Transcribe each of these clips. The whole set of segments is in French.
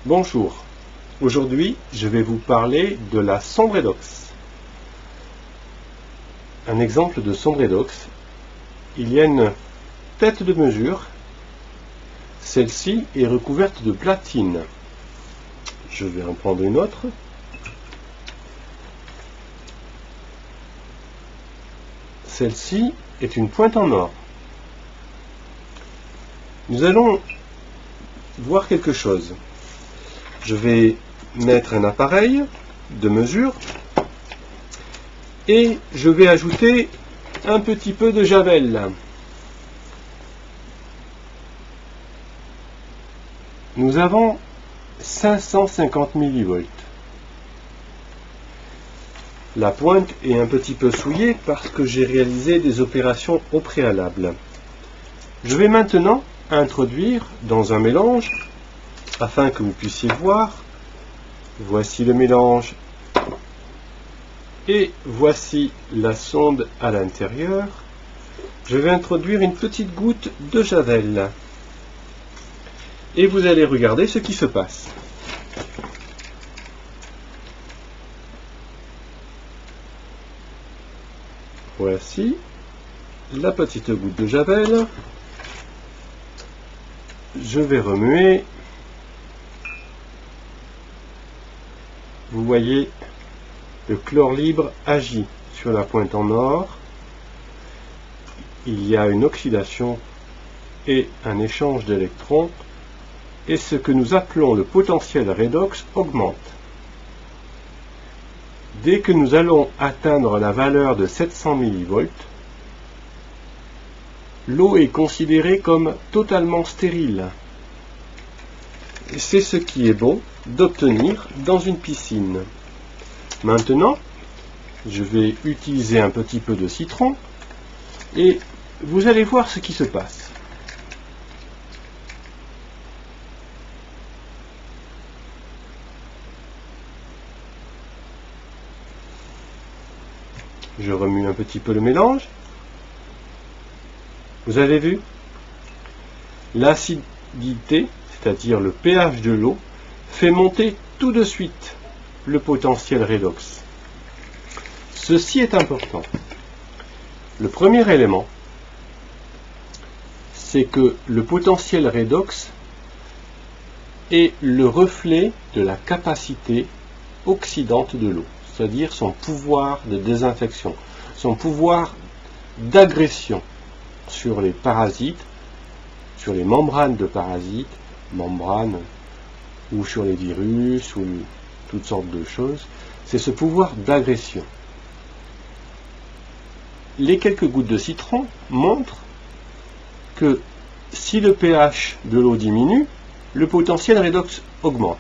Bonjour, aujourd'hui je vais vous parler de la sonde redox. Un exemple de sonde redox, il y a une tête de mesure, celle-ci est recouverte de platine. Je vais en prendre une autre. Celle-ci est une pointe en or. Nous allons voir quelque chose. Je vais mettre un appareil de mesure et je vais ajouter un petit peu de javel. Nous avons 550 mV. La pointe est un petit peu souillée parce que j'ai réalisé des opérations au préalable. Je vais maintenant introduire dans un mélange afin que vous puissiez voir. Voici le mélange et voici la sonde à l'intérieur. Je vais introduire une petite goutte de javel et vous allez regarder ce qui se passe. Voici la petite goutte de javel. Je vais remuer. Vous voyez, le chlore libre agit sur la pointe en or. Il y a une oxydation et un échange d'électrons. Et ce que nous appelons le potentiel redox augmente. Dès que nous allons atteindre la valeur de 700 mV, l'eau est considérée comme totalement stérile. C'est ce qui est bon d'obtenir dans une piscine. Maintenant, je vais utiliser un petit peu de citron et vous allez voir ce qui se passe. Je remue un petit peu le mélange. Vous avez vu? L'acidité, c'est-à-dire le pH de l'eau, fait monter tout de suite le potentiel redox. Ceci est important. Le premier élément, c'est que le potentiel redox est le reflet de la capacité oxydante de l'eau, c'est-à-dire son pouvoir de désinfection, son pouvoir d'agression sur les parasites, sur les membranes de parasites, membranes ou sur les virus ou toutes sortes de choses. C'est ce pouvoir d'agression. Les quelques gouttes de citron montrent que si le pH de l'eau diminue, le potentiel redox augmente,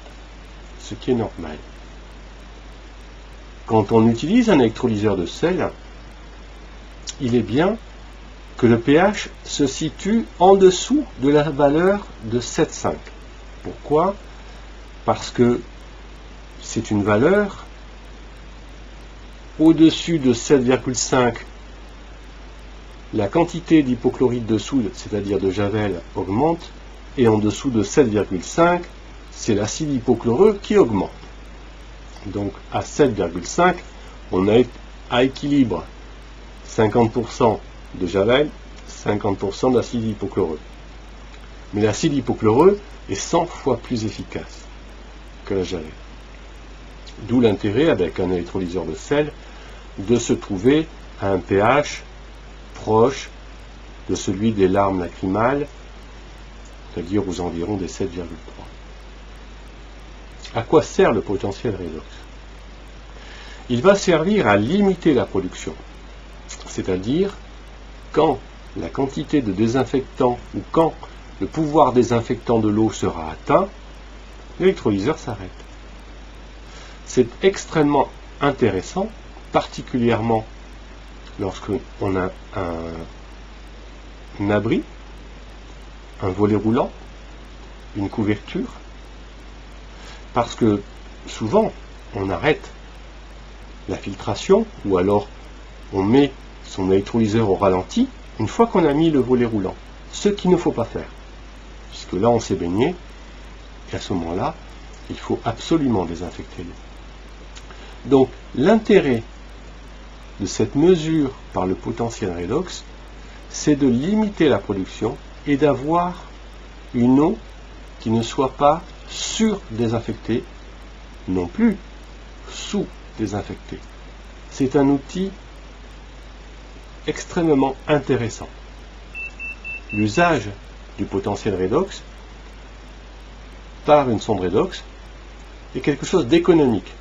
ce qui est normal. Quand on utilise un électrolyseur de sel, il est bien que le pH se situe en dessous de la valeur de 7,5. Pourquoi? Parce que c'est une valeur au-dessus de 7,5. La quantité d'hypochlorite de soude, c'est-à-dire de javel, augmente, et en dessous de 7,5, c'est l'acide hypochloreux qui augmente. Donc à 7,5, on est à équilibre 50% de javel, 50% d'acide hypochloreux. Mais l'acide hypochloreux est 100 fois plus efficace que le javel. D'où l'intérêt avec un électrolyseur de sel de se trouver à un pH proche de celui des larmes lacrymales, c'est-à-dire aux environs des 7,3. À quoi sert le potentiel redox? Il va servir à limiter la production, c'est-à-dire quand la quantité de désinfectant ou quand le pouvoir désinfectant de l'eau sera atteint, l'électrolyseur s'arrête. C'est extrêmement intéressant, particulièrement lorsqu'on a un abri, un volet roulant, une couverture, parce que souvent on arrête la filtration ou alors on met son électrolyseur au ralenti une fois qu'on a mis le volet roulant, ce qu'il ne faut pas faire, puisque là on s'est baigné et à ce moment-là Il faut absolument désinfecter l'eau. Donc l'intérêt de cette mesure par le potentiel redox, c'est de limiter la production et d'avoir une eau qui ne soit pas sur-désinfectée, non plus sous-désinfectée. C'est un outil extrêmement intéressant. L'usage du potentiel redox par une sonde redox est quelque chose d'économique,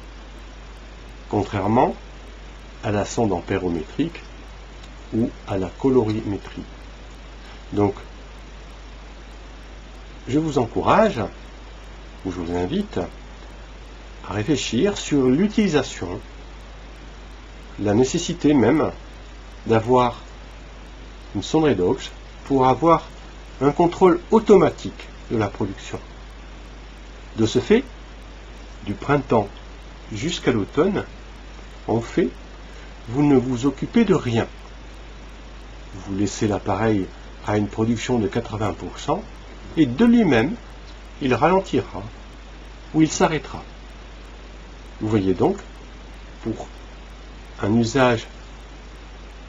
contrairement à la sonde ampérométrique ou à la colorimétrie. Donc, je vous encourage, ou je vous invite, à réfléchir sur l'utilisation, la nécessité même d'avoir une sonde redox pour avoir un contrôle automatique de la production. De ce fait, du printemps jusqu'à l'automne, en fait, vous ne vous occupez de rien. Vous laissez l'appareil à une production de 80% et de lui-même, il ralentira ou il s'arrêtera. Vous voyez donc, pour un usage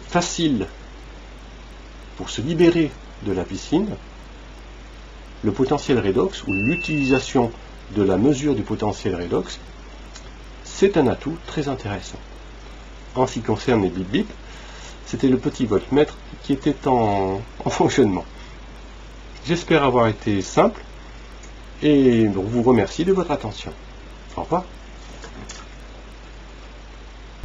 facile, pour se libérer de la piscine, le potentiel redox ou l'utilisation de la mesure du potentiel redox, c'est un atout très intéressant. En ce qui concerne les bip bip, c'était le petit voltmètre qui était en fonctionnement. J'espère avoir été simple et vous remercie de votre attention. Au revoir.